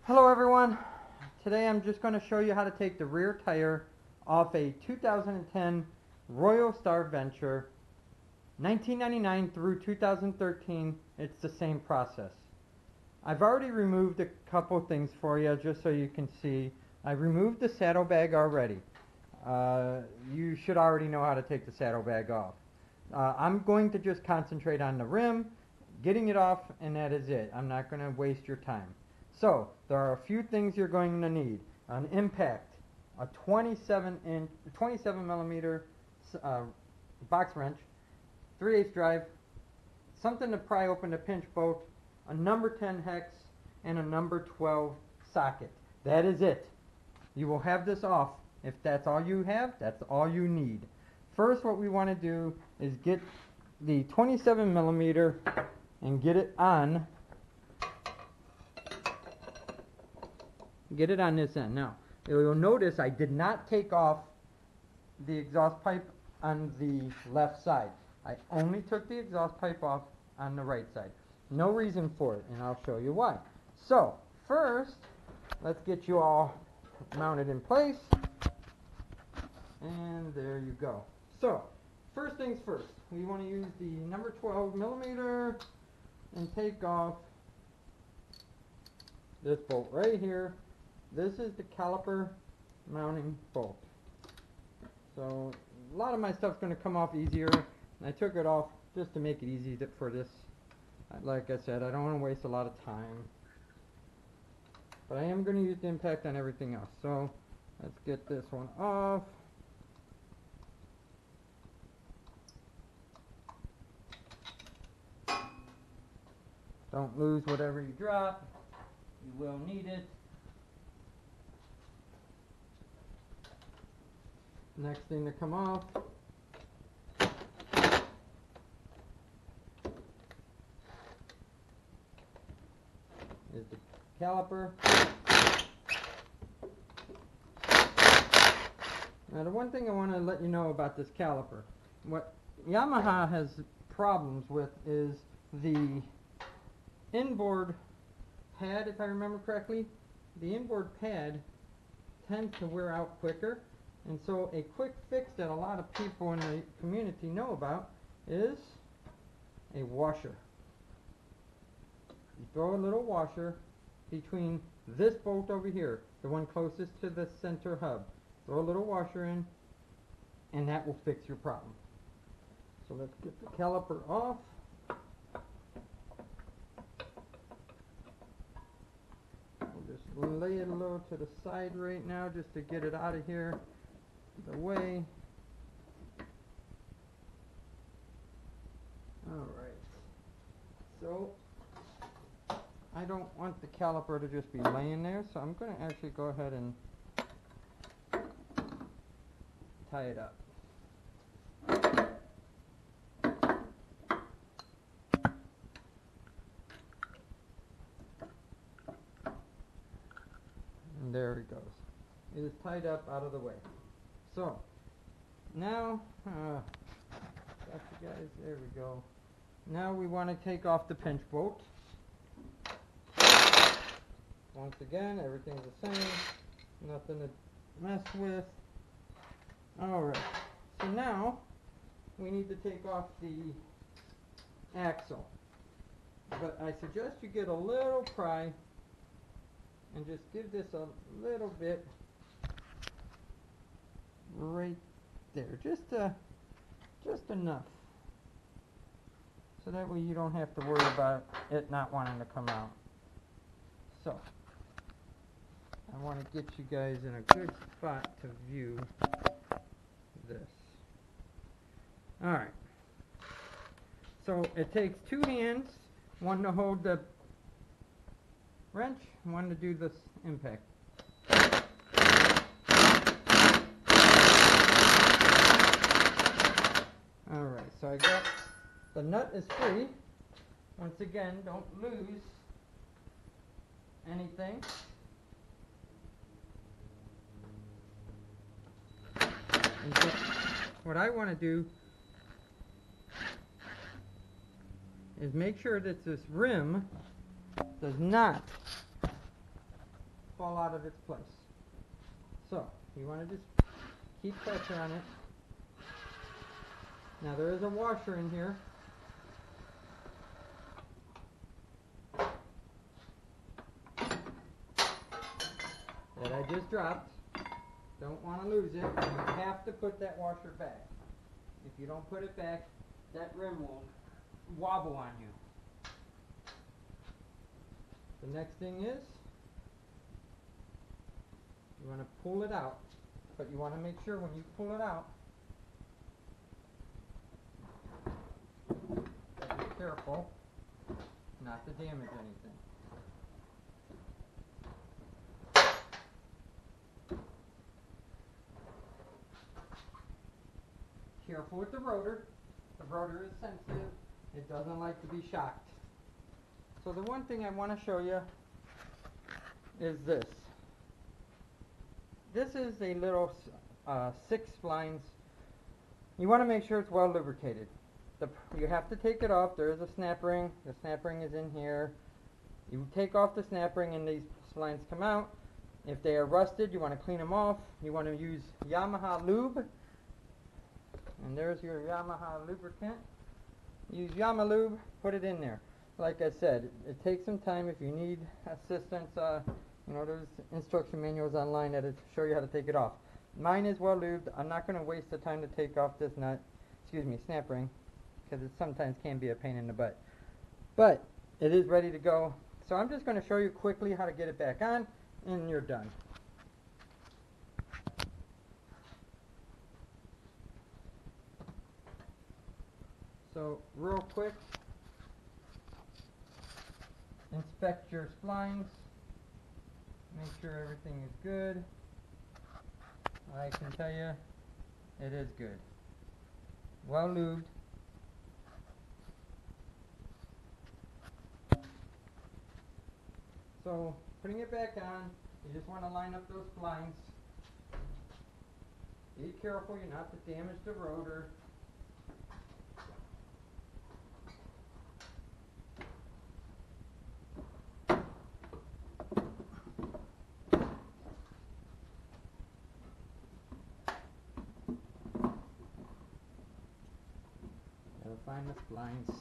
Hello everyone. Today I'm just going to show you how to take the rear tire off a 2010 Royal Star Venture, 1999 through 2013. It's the same process. I've already removed a couple things for you just so you can see. I removed the saddlebag already. You should already know how to take the saddlebag off. I'm going to just concentrate on the rim, getting it off, and that is it. I'm not going to waste your time. So, there are a few things you're going to need. An impact, a 27 millimeter box wrench, 3/8 drive, something to pry open the pinch bolt, a number 10 hex, and a number 12 socket. That is it. You will have this off. If that's all you have, that's all you need. First, what we want to do is get the 27 millimeter and get it on this end. Now, you'll notice I did not take off the exhaust pipe on the left side. I only took the exhaust pipe off on the right side. No reason for it, and I'll show you why. So, first, let's get you all mounted in place. And there you go. So, first things first, we want to use the number 12 millimeter and take off this bolt right here. This is the caliper mounting bolt. So a lot of my stuff's going to come off easier. I took it off just to make it easy for this. Like I said, I don't want to waste a lot of time. But I am going to use the impact on everything else. So let's get this one off. Don't lose whatever you drop. You will need it. Next thing to come off is the caliper. Now the one thing I want to let you know about this caliper, what Yamaha has problems with is the inboard pad, if I remember correctly. The inboard pad tends to wear out quicker. And so a quick fix that a lot of people in the community know about is a washer. You throw a little washer between this bolt over here, the one closest to the center hub. Throw a little washer in, and that will fix your problem. So let's get the caliper off. We'll just lay it a little to the side right now just to get it out of here. The way. Alright, so I don't want the caliper to just be laying there, so I'm going to actually go ahead and tie it up. And there it goes. It is tied up out of the way. So, now, got you guys, there we go. Now we want to take off the pinch bolt. Once again, everything's the same, nothing to mess with. Alright, so now we need to take off the axle. But I suggest you get a little pry and just give this a little bit right there, just enough, so that way you don't have to worry about it not wanting to come out. So I want to get you guys in a good spot to view this. Alright, so it takes two hands, one to hold the wrench, one to do this impact. Alright, so I got the nut is free. Once again, don't lose anything. And so what I want to do is make sure that this rim does not fall out of its place. So you want to just keep pressure on it. Now there is a washer in here. That I just dropped. Don't want to lose it. You have to put that washer back. If you don't put it back, that rim will wobble on you. The next thing is, you want to pull it out, but you want to make sure when you pull it out that you're careful not to damage anything. Careful with the rotor. The rotor is sensitive. It doesn't like to be shocked. So the one thing I want to show you is this. This is a little 6 splines. You want to make sure it's well lubricated. You have to take it off. There is a snap ring. The snap ring is in here. You take off the snap ring and these splines come out. If they are rusted, you want to clean them off. You want to use Yamaha lube. And there's your Yamaha lubricant. Use Yamaha lube, put it in there. Like I said, it takes some time. If you need assistance, there's instruction manuals online that show you how to take it off. Mine is well lubed. I'm not going to waste the time to take off this snap ring, because it sometimes can be a pain in the butt. But it is ready to go. So I'm just going to show you quickly how to get it back on, and you're done. So real quick, inspect your splines, make sure everything is good. I can tell you, it is good. Well lubed. So putting it back on, you just want to line up those splines. Be careful not to damage the rotor. Gotta find the splines.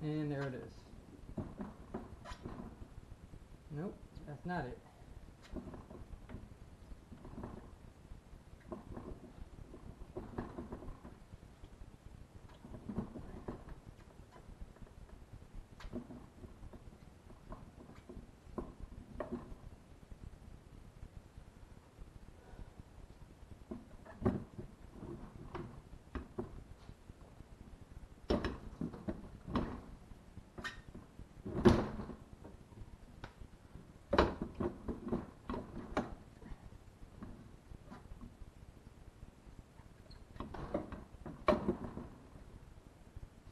And there it is. Nope, that's not it.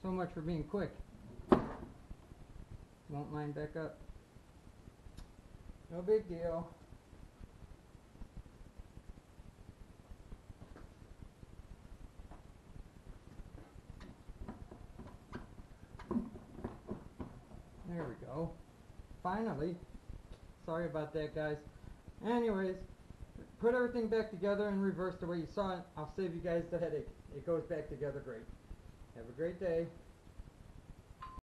So much for being quick. Won't line back up. No big deal. There we go. Finally. Sorry about that, guys. Anyways, put everything back together in reverse the way you saw it. I'll save you guys the headache. It goes back together great. Have a great day.